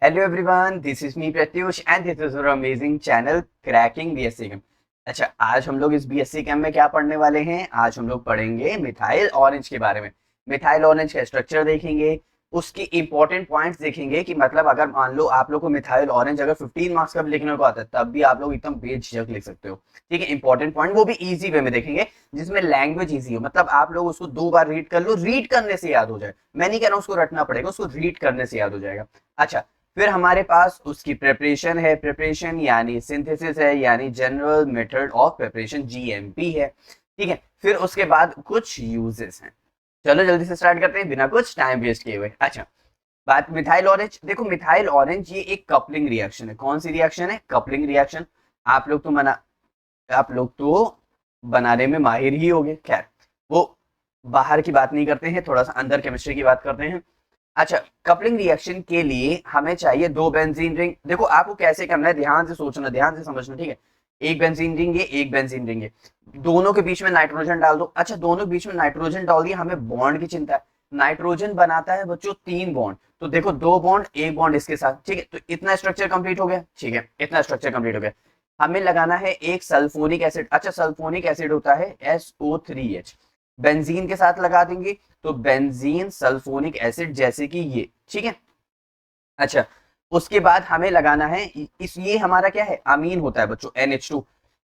Hello everyone, this is me Pratyush and this is our amazing channel Cracking BSc Chem। अच्छा, आज हम लोग इस BSc Chem में क्या पढ़ने वाले हैं? आज हम लोग पढ़ेंगे मिथाइल ऑरेंज के बारे में। मिथाइल ऑरेंज का स्ट्रक्चर देखेंगे, उसकी इंपॉर्टेंट पॉइंट्स देखेंगे कि मतलब अगर मान लो आप लोग को मिथाइल ऑरेंज अगर 15 मार्क्स का भी लिखने को आता है तब भी आप लोग एकदम बेझिझक लिख सकते हो। ठीक है, इंपॉर्टेंट पॉइंट वो भी इजी वे में देखेंगे जिसमें लैंग्वेज इजी हो, मतलब आप लोग उसको 2 बार रीड कर लो, रीड करने से याद हो जाए। मैं नहीं कह रहा हूँ उसको रटना पड़ेगा, उसको रीड करने से याद हो जाएगा। अच्छा, फिर हमारे पास उसकी प्रिपरेशन है, प्रिपरेशन यानी सिंथेसिस है, यानी general method of preparation GMP है। ठीक है, फिर उसके बाद कुछ यूजेस हैं। चलो जल्दी से स्टार्ट करते हैं बिना कुछ टाइम वेस्ट किए हुए। अच्छा, बात मिथाइल ऑरेंज, देखो मिथाइल ऑरेंज ये एक कपलिंग रिएक्शन है। कौन सी रिएक्शन है? Coupling reaction. आप लोग तो मना आप लोग तो बनाने में माहिर ही होंगे। खैर, वो बाहर की बात नहीं करते हैं, थोड़ा सा अंदर केमिस्ट्री की बात करते हैं। अच्छा, कपलिंग रिएक्शन के लिए हमें चाहिए 2 बेंजीन रिंग। देखो आपको कैसे करना है, ध्यान से सोचना, ध्यान से समझना। ठीक है, एक बेंजीन रिंग ये, एक बेंजीन रिंग ये, दोनों के बीच में नाइट्रोजन डाल दो। अच्छा, दोनों के बीच में नाइट्रोजन डाल दिया, हमें बॉन्ड की चिंता है। नाइट्रोजन बनाता है बच्चों 3 बॉन्ड, तो देखो 2 बॉन्ड, एक बॉन्ड इसके साथ। ठीक है, तो इतना स्ट्रक्चर कंप्लीट हो गया। ठीक है, इतना स्ट्रक्चर कंप्लीट हो गया। हमें लगाना है एक सल्फोनिक एसिड। अच्छा, सल्फोनिक एसिड होता है SO3H, बेंजीन के साथ लगा देंगे तो बेंजीन सल्फोनिक एसिड, जैसे कि ये। ठीक है, अच्छा, उसके बाद हमें लगाना है ये हमारा क्या है? अमीन होता है बच्चों, NH2।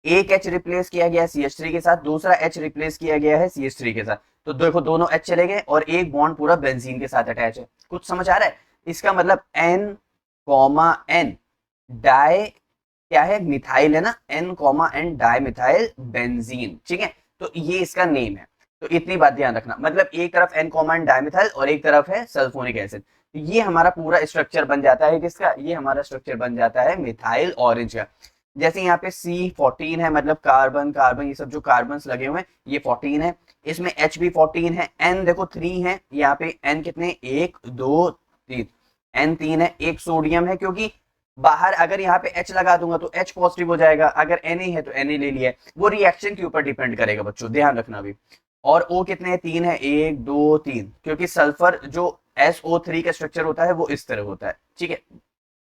एक H रिप्लेस किया गया है CH3 के साथ, दूसरा H रिप्लेस किया गया है CH3 के साथ। तो देखो दोनों H चले गए और एक बॉन्ड पूरा बेंजीन के साथ अटैच है। कुछ समझ आ रहा है? इसका मतलब N, डाई क्या है? मिथाइल है ना, N, डाई मिथाइल बेंजीन। ठीक है, तो ये इसका नेम है। तो इतनी बात ध्यान रखना, मतलब एक तरफ N, डाई मिथाइल और एक तरफ है सल्फोनिक एसिड। ये हमारा पूरा स्ट्रक्चर बन जाता है किसका? ये हमारा स्ट्रक्चर बन जाता है मिथाइल ऑरेंज का। जैसे यहाँ पे C14 है, मतलब कार्बन कार्बन ये सब जो कार्बन लगे हुए हैं ये 14 है। इसमें H भी 14 है। N देखो 3 है, यहाँ पे N कितने? 1 2 3, N 3 है। एक सोडियम है, क्योंकि बाहर अगर यहाँ पे H लगा दूंगा तो H पॉजिटिव हो जाएगा, अगर Na है तो Na ले लिया है। वो रिएक्शन के ऊपर डिपेंड करेगा बच्चों, ध्यान रखना भी। और O कितने हैं? 3 है, 1 2 3, क्योंकि सल्फर जो SO3 का स्ट्रक्चर होता है वो इस तरह होता है। ठीक है,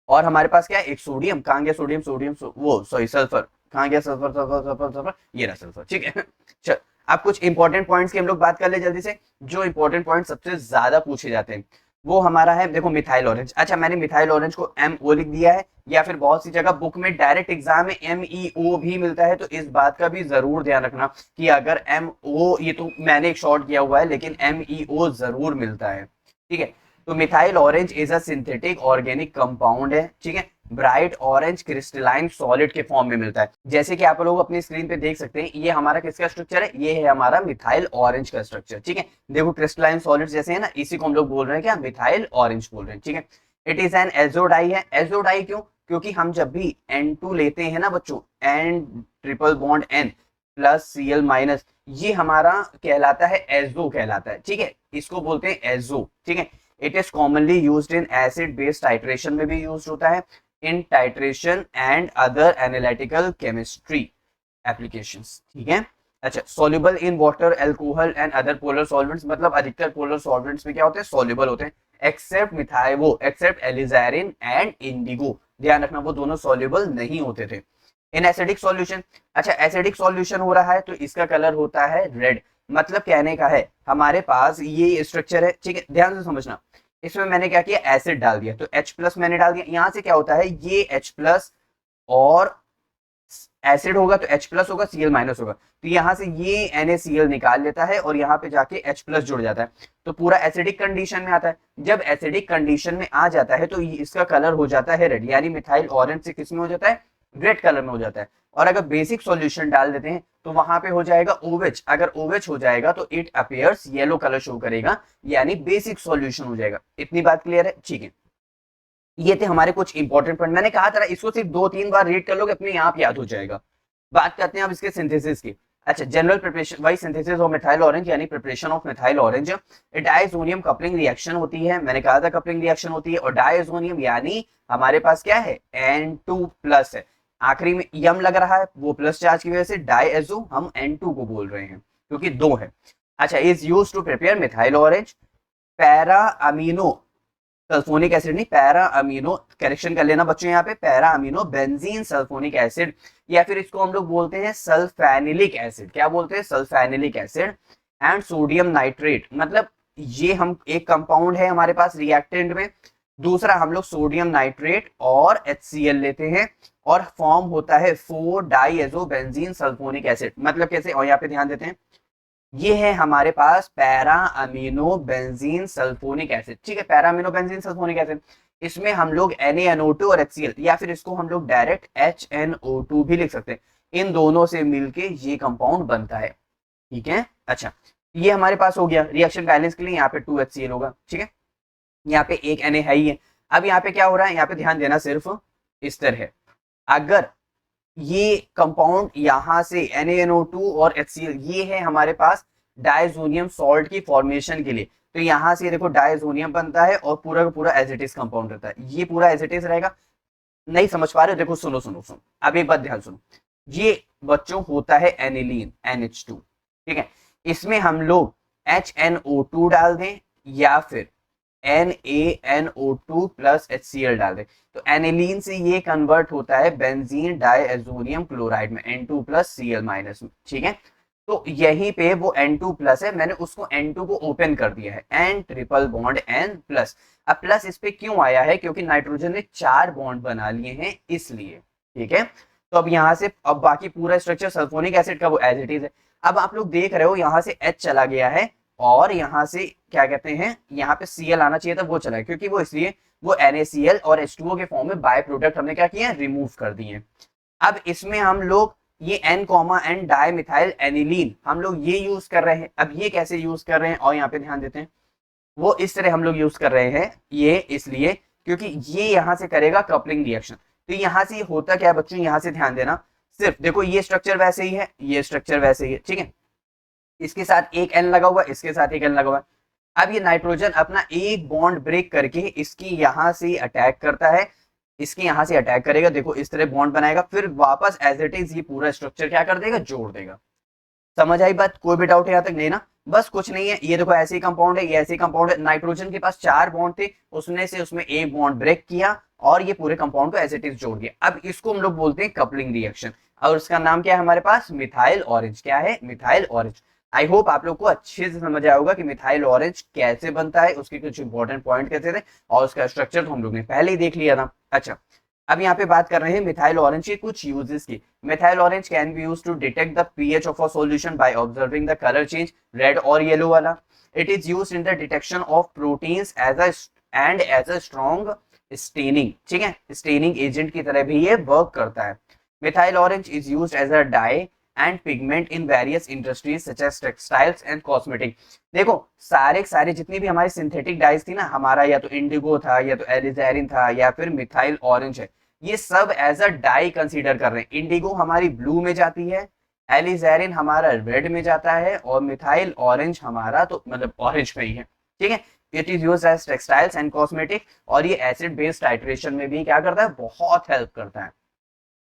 और हमारे पास क्या है? एक सोडियम। कहाँ गया सोडियम? वो सॉरी सल्फर। कहाँ गया सल्फर? सल्फर सल्फर सल्फर, ये रहा सल्फर। ठीक है, चल अब कुछ इंपॉर्टेंट पॉइंट्स की हम लोग बात कर ले जल्दी से। जो इंपॉर्टेंट पॉइंट सबसे ज्यादा पूछे जाते हैं वो हमारा है, देखो मिथाइल ऑरेंज। अच्छा, मैंने मिथाइल ऑरेंज को MO लिख दिया है, या फिर बहुत सी जगह बुक में डायरेक्ट एग्जाम में MEO भी मिलता है, तो इस बात का भी जरूर ध्यान रखना कि अगर MO, ये तो मैंने एक शॉर्ट किया हुआ है, लेकिन MEO जरूर मिलता है। ठीक है, तो methyl orange is a synthetic organic compound है। ठीक है, ब्राइट ऑरेंज क्रिस्टलाइन सॉलिड के फॉर्म में मिलता है। जैसे कि आप लोग अपनी स्क्रीन पे देख सकते हैं, ये हमारा किसका स्ट्रक्चर है? ये है हमारा मिथाइल ऑरेंज का स्ट्रक्चर। ठीक है, देखो क्रिस्टलाइन सॉलिड जैसे है ना, इसी को हम लोग बोल रहे हैं क्या? मिथाइल ऑरेंज बोल रहे हैं। ठीक है, इट इज एन एजोडाई है। एजोडाई क्यों? क्योंकि हम जब भी N2 लेते हैं ना बच्चों, N triple bond N plus Cl minus, ये हमारा कहलाता है एजो कहलाता है। ठीक है, इसको बोलते हैं एजो। ठीक है, it is commonly used in acid based titration में भी यूज होता है, in titration and other analytical chemistry applications. ठीक है, अच्छा, soluble in water, alcohol and other polar solvents, मतलब अधिकतर पोलर सॉल्वेंट्स में क्या होते हैं? सॉल्युबल होते हैं, एक्सेप्ट मिथाइल वो एक्सेप्ट एलिजारिन एंड इंडिगो। ध्यान रखना, वो दोनों सॉल्युबल नहीं होते थे। इन एसिडिक सॉल्यूशन, अच्छा एसिडिक सॉल्यूशन हो रहा है तो इसका कलर होता है रेड। मतलब कहने का है हमारे पास ये स्ट्रक्चर है। ठीक है, ध्यान से समझना। इसमें मैंने क्या किया? एसिड डाल दिया, तो H+ मैंने डाल दिया। यहां से क्या होता है? ये H+ और एसिड होगा तो H+ होगा, Cl- होगा, तो यहां से ये NaCl निकाल लेता है और यहाँ पे जाके H+ जुड़ जाता है, तो पूरा एसिडिक कंडीशन में आता है। जब एसिडिक कंडीशन में आ जाता है तो इसका कलर हो जाता है रेड, यानी मिथाइल ऑरेंज से किसमें हो जाता है? रेड कलर में हो जाता है। और अगर बेसिक सॉल्यूशन डाल देते हैं तो वहां पे हो जाएगा OH। अगर OH हो जाएगा तो it appears yellow colour show करेगा, यानी बेसिक सॉल्यूशन हो जाएगा। इतनी बात क्लियर है? ठीक है, ये थे हमारे कुछ इंपॉर्टेंट पॉइंट। मैंने कहा था इसको सिर्फ 2-3 बार रीड कर लोगे अपने आप याद हो जाएगा। बात करते हैं अब इसके सिंथेसिस की। अच्छा, general preparation wise synthesis of methyl orange, यानी preparation of methyl orange. Diazonium coupling reaction होती है, मैंने कहा था कपलिंग रिएक्शन होती है। और डाइसोनियम यानी हमारे पास क्या है? N2+ है। आखिरी में यम लग रहा है, वो प्लस चार्ज की वजह से डाइएजो हम N2 को बोल रहे हैं, क्योंकि 2 है। अच्छा, is use to prepare methyl orange. Para amino sulphonic acid नहीं, पैरा अमीनो, करेक्शन कर लेना बच्चों यहाँ पे, para amino benzene sulphonic acid, या फिर इसको हम लोग बोलते हैं सल्फेनिलिक एसिड। क्या बोलते हैं? सल्फेनिलिक एसिड एंड सोडियम नाइट्रेट। मतलब ये हम एक कंपाउंड है हमारे पास रिएक्टेंट में, दूसरा हम लोग सोडियम नाइट्रेट और HCl लेते हैं और फॉर्म होता है 4 डाइएजो बेंजीन सल्फोनिक एसिड। मतलब कैसे? और यहाँ पे ध्यान देते हैं, ये है हमारे पास para amino benzene sulphonic acid. ठीक है, para amino benzene sulphonic acid, इसमें हम लोग NaNO2 और HCl, या फिर इसको हम लोग डायरेक्ट HNO2 भी लिख सकते हैं। इन दोनों से मिलके ये कंपाउंड बनता है। ठीक है, अच्छा, ये हमारे पास हो गया। रिएक्शन बैलेंस के लिए यहाँ पे 2HCl होगा। ठीक है, यहाँ पे एक Na है ही है। अब यहाँ पे क्या हो रहा है? यहाँ पे ध्यान देना सिर्फ इस तरह, अगर ये कंपाउंड यहाँ से NaNO2 और HCl, ये है हमारे पास डायजोनियम सॉल्ट की फॉर्मेशन के लिए, तो यहाँ से देखो डायजोनियम बनता है और पूरा का पूरा एज इट इज कंपाउंड रहता है। ये पूरा एज इट इज रहेगा। नहीं समझ पा रहे हो? देखो सुनो सुनो सुनो, अब एक बात ध्यान सुनो, ये बच्चों होता है एनिलीन NH2। ठीक है, इसमें हम लोग HNO2 डाल दें या फिर NaNO2 प्लस HCl डाल दें, तो एनिलीन से ये कन्वर्ट होता है बेंजीन डाइएजोनियम क्लोराइड में, N2 प्लस Cl माइनस में। ठीक है, तो यहीं पे वो N2 प्लस है, मैंने उसको N2 को ओपन कर दिया है, N triple bond N plus. अब प्लस इस पे क्यों आया है? क्योंकि नाइट्रोजन ने 4 बॉन्ड बना लिए हैं इसलिए। ठीक है, तो अब यहाँ से अब बाकी पूरा स्ट्रक्चर सल्फोनिक एसिड का वो एज इट इज है। अब आप लोग देख रहे हो यहाँ से H चला गया है और यहाँ से क्या कहते हैं, यहाँ पे Cl आना चाहिए था, वो चला है, क्योंकि वो इसलिए वो NaCl और H2O के फॉर्म में बाय प्रोडक्ट हमने क्या किया? रिमूव कर दिए। अब इसमें हम लोग ये N, डाई मिथाइल एनिलीन हम लोग ये यूज कर रहे हैं। अब ये कैसे यूज कर रहे हैं? और यहाँ पे ध्यान देते हैं, वो इस तरह हम लोग यूज कर रहे हैं, ये इसलिए क्योंकि ये यहाँ से करेगा कपलिंग रिएक्शन। तो यहाँ से होता क्या है बच्चों? यहाँ से ध्यान देना, सिर्फ देखो ये स्ट्रक्चर वैसे ही है, ये स्ट्रक्चर वैसे ही है। ठीक है, इसके साथ एक N लगा हुआ, इसके साथ एक N लगा हुआ। अब ये नाइट्रोजन अपना एक बॉन्ड ब्रेक करके इसकी यहाँ से अटैक करता है, इसके यहाँ से अटैक करेगा, देखो इस तरह बॉन्ड बनाएगा, फिर वापस एज इट इज ये पूरा स्ट्रक्चर क्या कर देगा? जोड़ देगा। समझ आई बात? कोई भी डाउट है यहाँ तक? नहीं ना? बस कुछ नहीं है, ये देखो ऐसे ही कंपाउंड है, ये ऐसे ही कंपाउंड है। नाइट्रोजन के पास 4 बॉन्ड थे, उसने से उसमें एक बॉन्ड ब्रेक किया और ये पूरे कंपाउंड को एज इट इज जोड़ दिया। अब इसको हम लोग बोलते हैं कपलिंग रिएक्शन, और उसका नाम क्या है हमारे पास? Methyl orange. क्या है? Methyl orange. आई होप आप लोग को अच्छे से समझ आया होगा कि मिथाइल ऑरेंज कैसे बनता है, उसके कुछ इंपॉर्टेंट पॉइंट कैसे थे, और उसका स्ट्रक्चर तो हम लोग ने पहले ही देख लिया था। अच्छा, अब यहाँ पे बात कर रहे हैं मिथाइल ऑरेंज के कुछ यूजेस की। Methyl orange can be used to detect the pH of a solution by observing the colour change, red और येलो वाला। It is used in the detection of proteins as a strong staining. ठीक है, staining agent की तरह भी ये work करता है। Methyl orange is used as a dye and pigment in various industries such as textiles and cosmetic. देखो सारे जितनी भी हमारी सिंथेटिक डाइज थी ना, हमारा या तो इंडिगो था, या तो एलिजारिन था, या फिर मिथाइल ऑरेंज है, ये सब एज अ डाई कंसीडर कर रहे हैं। इंडिगो हमारी ब्लू में जाती है, एलिजारिन हमारा रेड में जाता है, और मिथाइल ऑरेंज हमारा तो मतलब ऑरेंज में ही है। ठीक है, it is used as textiles and cosmetic, और ये एसिड बेस्ड टाइट्रेशन में भी क्या करता है? बहुत हेल्प करता है।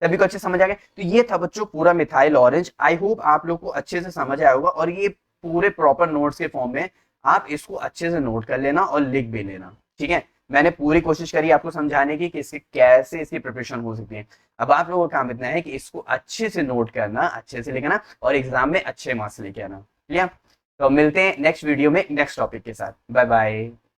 सभी को अच्छे समझ आ गया? तो ये था बच्चों पूरा मिथाइल ऑरेंज। आई होप आप लोग को अच्छे से समझ आया होगा, और ये पूरे प्रॉपर नोट्स के फॉर्म में आप इसको अच्छे से नोट कर लेना और लिख भी लेना। ठीक है, मैंने पूरी कोशिश करी आपको समझाने की कि इसके कैसे इसकी प्रिपरेशन हो सकती है। अब आप लोगों का काम इतना है कि इसको अच्छे से नोट करना, अच्छे से लिखना, और एग्जाम में अच्छे मार्क्स लेके आना। क्लियर? तो मिलते हैं नेक्स्ट वीडियो में नेक्स्ट टॉपिक के साथ। Bye bye.